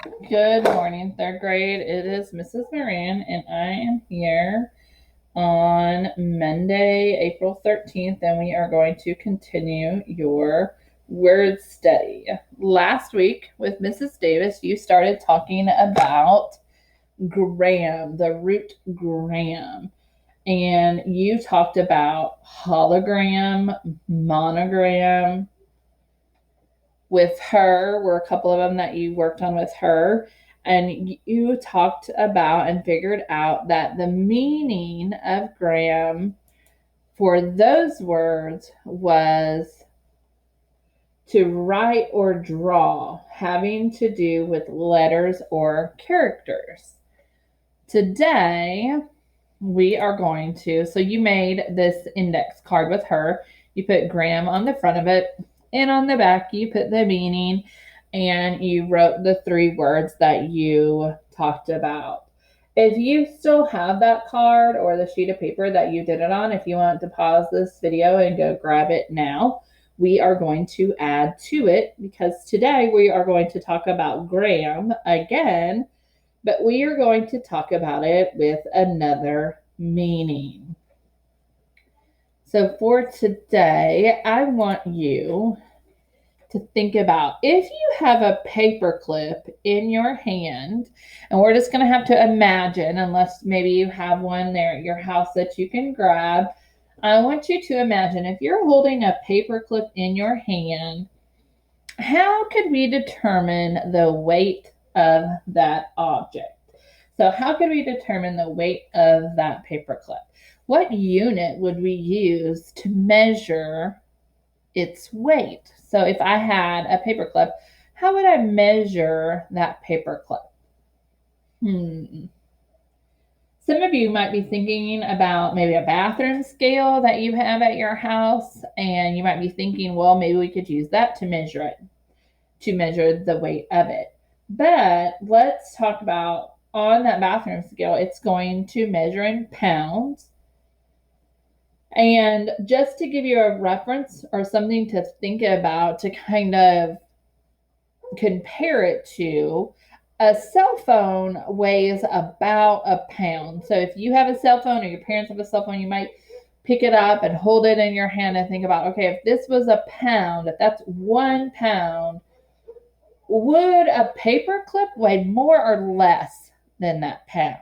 Good morning, third grade. It is Mrs. Moran, and I am here on Monday, April 13th, and we are going to continue your word study. Last week with Mrs. Davis, you started talking about gram, the root gram, and you talked about hologram, monogram, with her were a couple of them that you worked on with her. And you talked about and figured out that the meaning of gram for those words was to write or draw, having to do with letters or characters. Today, we are going to, so you made this index card with her. You put gram on the front of it, and on the back, you put the meaning, and you wrote the three words that you talked about. If you still have that card or the sheet of paper that you did it on, if you want to pause this video and go grab it now, we are going to add to it because today we are going to talk about gram again, but we are going to talk about it with another meaning. So for today, I want you to think about if you have a paper clip in your hand, and we're just going to have to imagine, unless maybe you have one there at your house that you can grab. I want you to imagine if you're holding a paper clip in your hand, how could we determine the weight of that object? So how could we determine the weight of that paper clip? What unit would we use to measure its weight? So if I had a paper clip, how would I measure that paper clip? Some of you might be thinking about maybe a bathroom scale that you have at your house, and you might be thinking, well, maybe we could use that to measure it, to measure the weight of it. But let's talk about on that bathroom scale, it's going to measure in pounds. And just to give you a reference or something to think about to kind of compare it to, a cell phone weighs about a pound. So if you have a cell phone or your parents have a cell phone, you might pick it up and hold it in your hand and think about, okay, if this was a pound, if that's 1 pound, would a paper clip weigh more or less than that pound?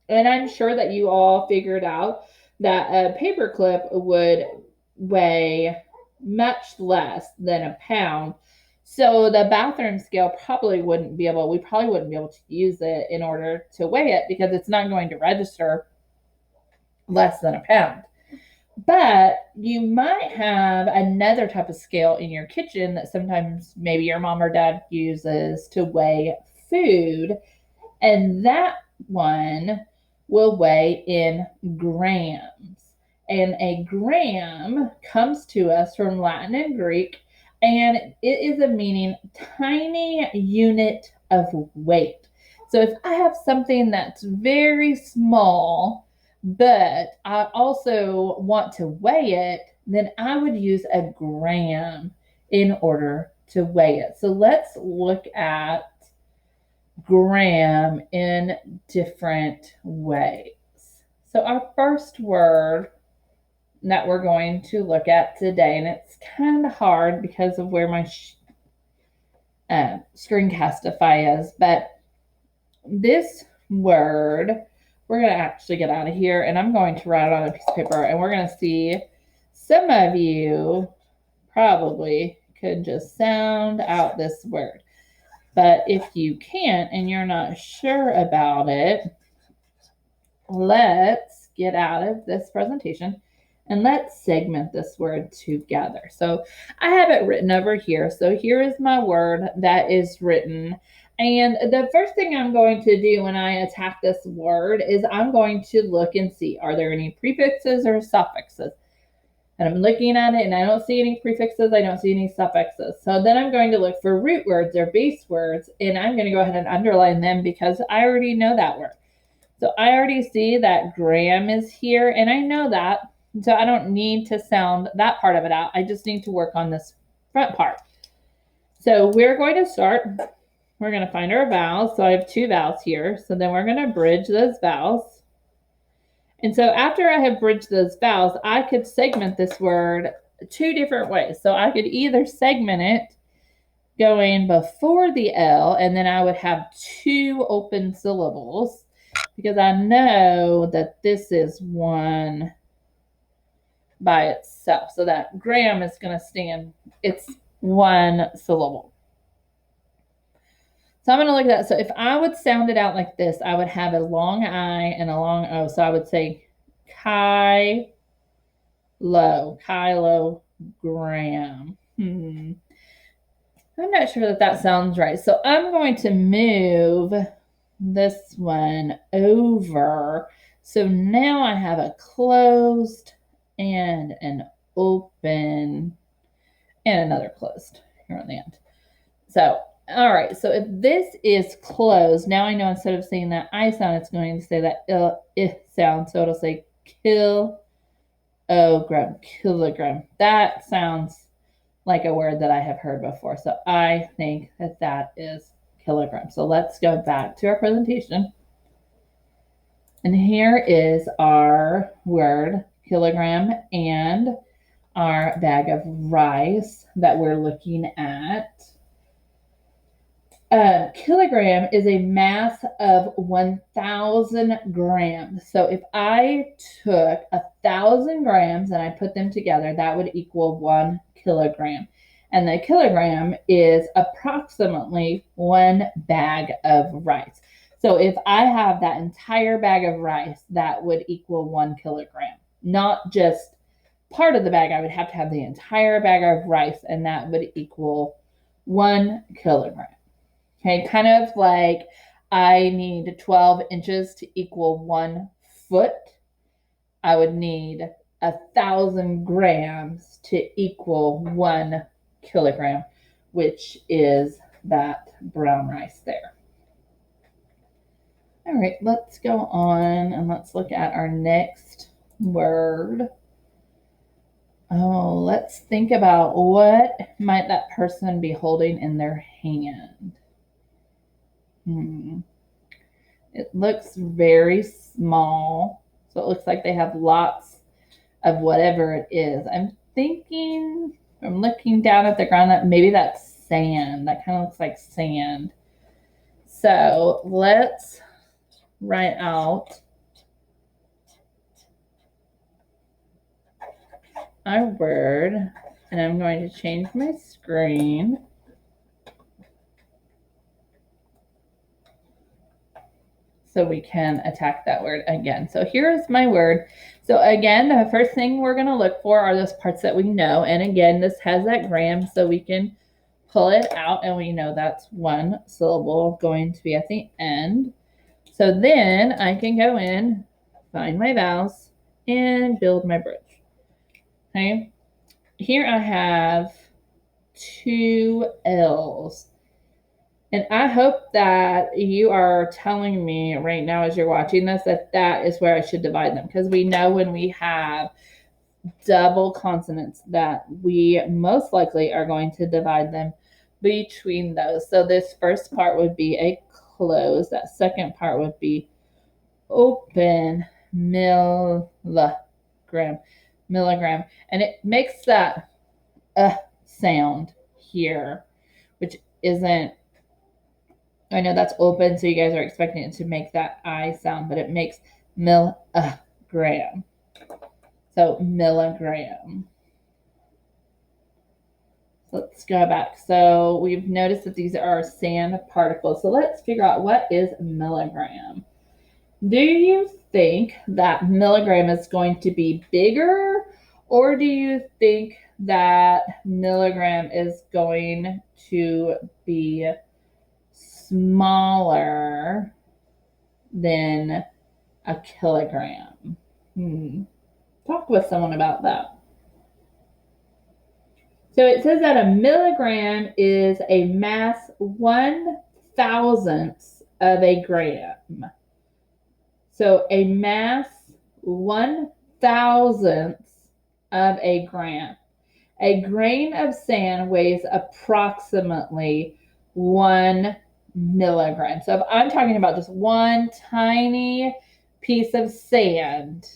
And I'm sure that you all figured out that a paper clip would weigh much less than a pound. So the bathroom scale probably wouldn't be able, we probably wouldn't be able to use it in order to weigh it because it's not going to register less than a pound. But you might have another type of scale in your kitchen that sometimes maybe your mom or dad uses to weigh food. And that one will weigh in grams. And a gram comes to us from Latin and Greek, and it is a meaning tiny unit of weight. So if I have something that's very small, but I also want to weigh it, then I would use a gram in order to weigh it. So let's look at gram in different ways. So our first word that we're going to look at today, and it's kind of hard because of where my screencastify is, but this word, we're going to actually get out of here, and I'm going to write it on a piece of paper, and we're going to see some of you probably could just sound out this word. But if you can't and you're not sure about it, let's get out of this presentation and let's segment this word together. So I have it written over here. So here is my word that is written. And the first thing I'm going to do when I attack this word is I'm going to look and see, are there any prefixes or suffixes? And I'm looking at it and I don't see any prefixes, I don't see any suffixes. So then I'm going to look for root words or base words, and I'm going to go ahead and underline them because I already know that word. So I already see that gram is here, and I know that. So I don't need to sound that part of it out. I just need to work on this front part. So we're going to start, we're going to find our vowels. So I have 2 vowels here. So then we're going to bridge those vowels. And so after I have bridged those vowels, I could segment this word 2 different ways. So I could either segment it going before the L, and then I would have 2 open syllables because I know that this is one by itself. So that gram is going to stand, it's 1 syllable. So I'm going to look at that. So if I would sound it out like this, I would have a long I and a long O. So I would say Kylo, kilogram. I'm not sure that sounds right. So I'm going to move this one over. So now I have a closed and an open and another closed here on the end. So, all right. So if this is closed, now I know instead of saying that I sound, it's going to say that sound. So it'll say kilogram. That sounds like a word that I have heard before. So I think that is kilogram. So let's go back to our presentation. And here is our word kilogram and our bag of rice that we're looking at. Kilogram is a mass of 1,000 grams. So if I took 1,000 grams and I put them together, that would equal 1 kilogram. And the kilogram is approximately 1 bag of rice. So if I have that entire bag of rice, that would equal 1 kilogram. Not just part of the bag, I would have to have the entire bag of rice, and that would equal 1 kilogram. Okay, kind of like I need 12 inches to equal 1 foot. I would need 1,000 grams to equal 1 kilogram, which is that brown rice there. All right, let's go on and let's look at our next word. Oh, let's think about what might that person be holding in their hand. It looks very small. So it looks like they have lots of whatever it is. I'm thinking, I'm looking down at the ground, that maybe that's sand. That kind of looks like sand. So let's write out our word. And I'm going to change my screen. So we can attack that word again. So here's my word. So again, the first thing we're going to look for are those parts that we know. And again, this has that gram, so we can pull it out and we know that's 1 syllable going to be at the end. So then I can go in, find my vowels, and build my bridge. Okay. Here I have 2 L's. And I hope that you are telling me right now as you're watching this that is where I should divide them, because we know when we have double consonants that we most likely are going to divide them between those. So this first part would be a close. That second part would be open, milligram. And it makes that sound here, which isn't, I know that's open, so you guys are expecting it to make that I sound, but it makes milligram. So milligram. Let's go back. So we've noticed that these are sand particles. So let's figure out what is milligram. Do you think that milligram is going to be bigger, or do you think that milligram is going to be smaller than a kilogram? Talk with someone about that. So it says that a milligram is a mass 1,000th of a gram. So a mass 1,000th of a gram. A grain of sand weighs approximately 1 milligram. So if I'm talking about just one tiny piece of sand,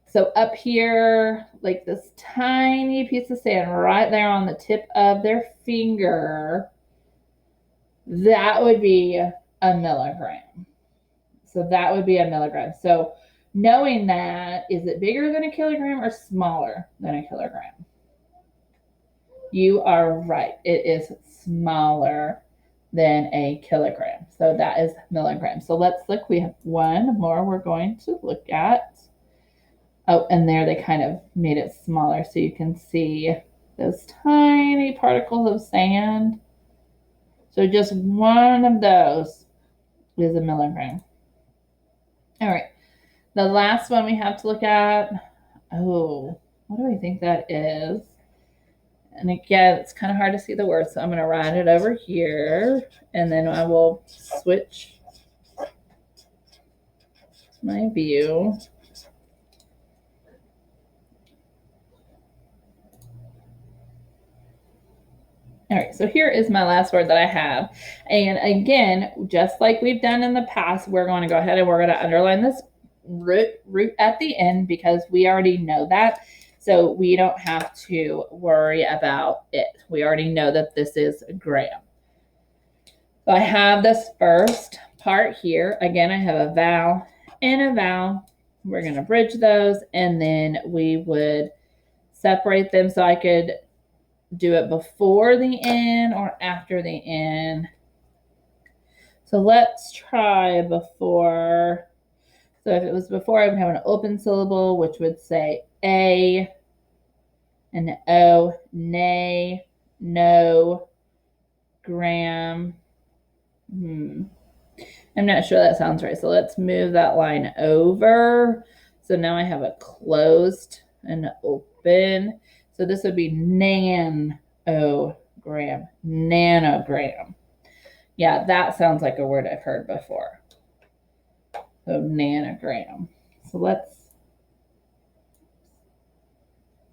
so up here, like this tiny piece of sand right there on the tip of their finger, that would be a milligram. So that would be a milligram. So knowing that, is it bigger than a kilogram or smaller than a kilogram? You are right. It is smaller than a kilogram. So that is milligrams. So let's look. We have one more we're going to look at. Oh, and there they kind of made it smaller so you can see those tiny particles of sand. So just one of those is a milligram. All right. The last one we have to look at. Oh, what do I think that is? And again, it's kind of hard to see the word, so I'm going to write it over here, and then I will switch my view. All right, so here is my last word that I have. And again, just like we've done in the past, we're going to go ahead and we're going to underline this root at the end because we already know that. So we don't have to worry about it. We already know that this is gram. So I have this first part here. Again, I have a vowel and a vowel. We're going to bridge those, and then we would separate them so I could do it before the N or after the N. So let's try before. So if it was before, I would have an open syllable, which would say A and O, nay, no, gram. I'm not sure that sounds right. So let's move that line over. So now I have a closed and open. So this would be nanogram, nanogram. Yeah, that sounds like a word I've heard before. So nanogram. So let's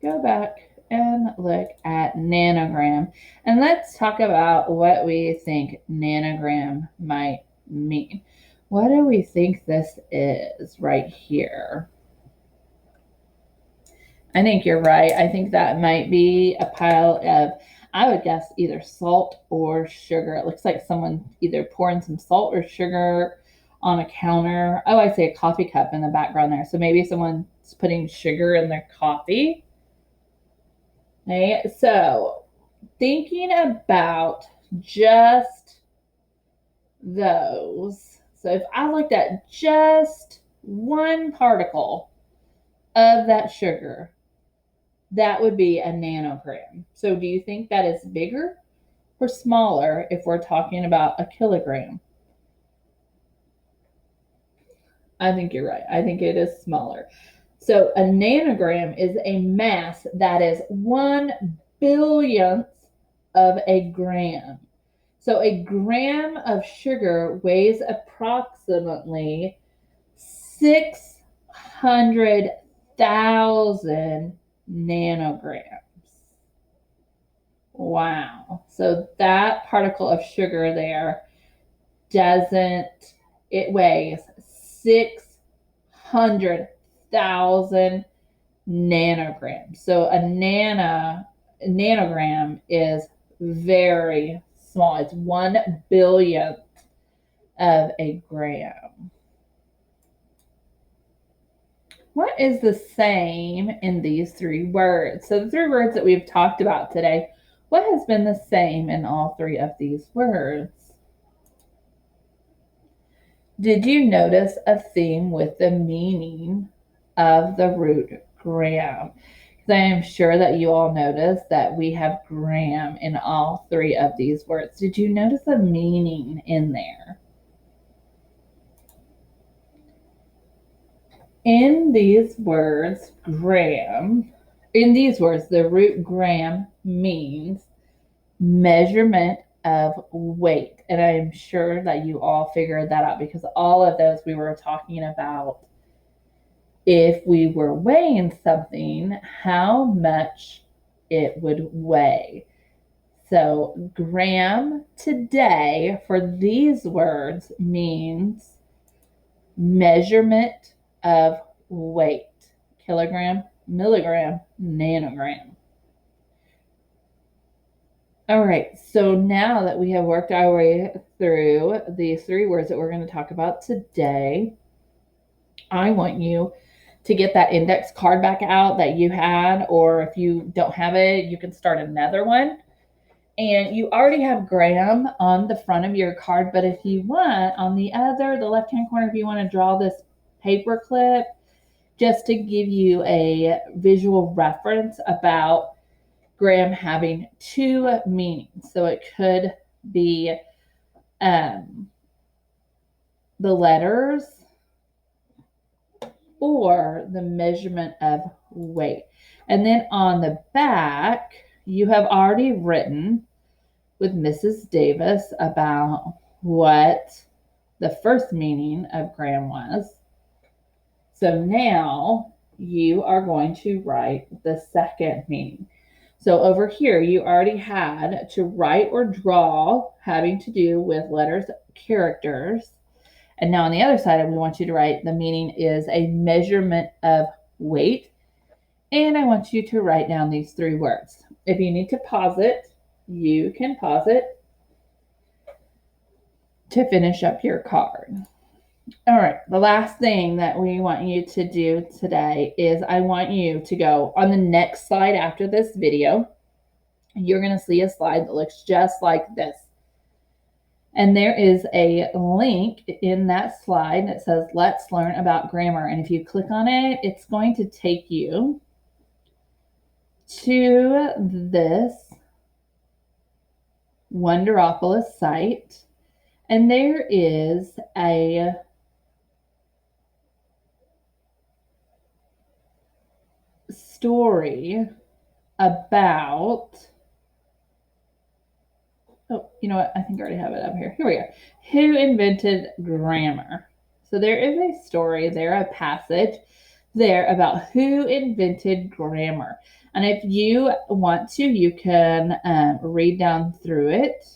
go back and look at nanogram. And let's talk about what we think nanogram might mean. What do we think this is right here? I think you're right. I think that might be a pile of, I would guess, either salt or sugar. It looks like someone either pouring some salt or sugar on a counter. Oh, I see a coffee cup in the background there. So maybe someone's putting sugar in their coffee. Okay, so thinking about just those. So if I looked at just one particle of that sugar, that would be a nanogram. So do you think that is bigger or smaller if we're talking about a kilogram? I think you're right. I think it is smaller. So a nanogram is a mass that is 1/billionth of a gram. So a gram of sugar weighs approximately 600,000 nanograms. Wow. So that particle of sugar there it weighs 600,000 nanograms. So a nanogram is very small. It's 1/billionth of a gram. What is the same in these three words? So the three words that we've talked about today, what has been the same in all three of these words? Did you notice a theme with the meaning of the root gram? Because I am sure that you all noticed that we have gram in all three of these words. Did you notice a meaning in there? In these words, the root gram means measurement of weight. And I'm sure that you all figured that out because all of those we were talking about if we were weighing something, how much it would weigh. So gram today for these words means measurement of weight. Kilogram, milligram, nanogram. All right, so now that we have worked our way through these three words that we're going to talk about today, I want you to get that index card back out that you had, or if you don't have it, you can start another one. And you already have gram on the front of your card, but if you want, on the left-hand corner, if you want to draw this paper clip, just to give you a visual reference about gram having two meanings. So it could be the letters or the measurement of weight. And then on the back, you have already written with Mrs. Davis about what the first meaning of gram was. So now you are going to write the second meaning. So over here, you already had to write or draw having to do with letters, characters. And now on the other side, we want you to write the meaning is a measurement of weight. And I want you to write down these three words. If you need to pause it, you can pause it to finish up your card. All right, the last thing that we want you to do today is I want you to go on the next slide after this video. You're going to see a slide that looks just like this. And there is a link in that slide that says, let's learn about grammar. And if you click on it, it's going to take you to this Wonderopolis site. And there is a story about, oh, you know what? I think I already have it up here. Here we go. Who invented grammar? So there is a story there, a passage there about who invented grammar. And if you want to, you can read down through it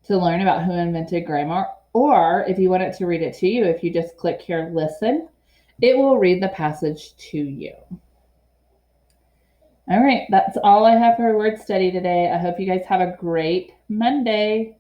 to learn about who invented grammar. Or if you want it to read it to you, if you just click here, listen, it will read the passage to you. All right, that's all I have for word study today. I hope you guys have a great Monday.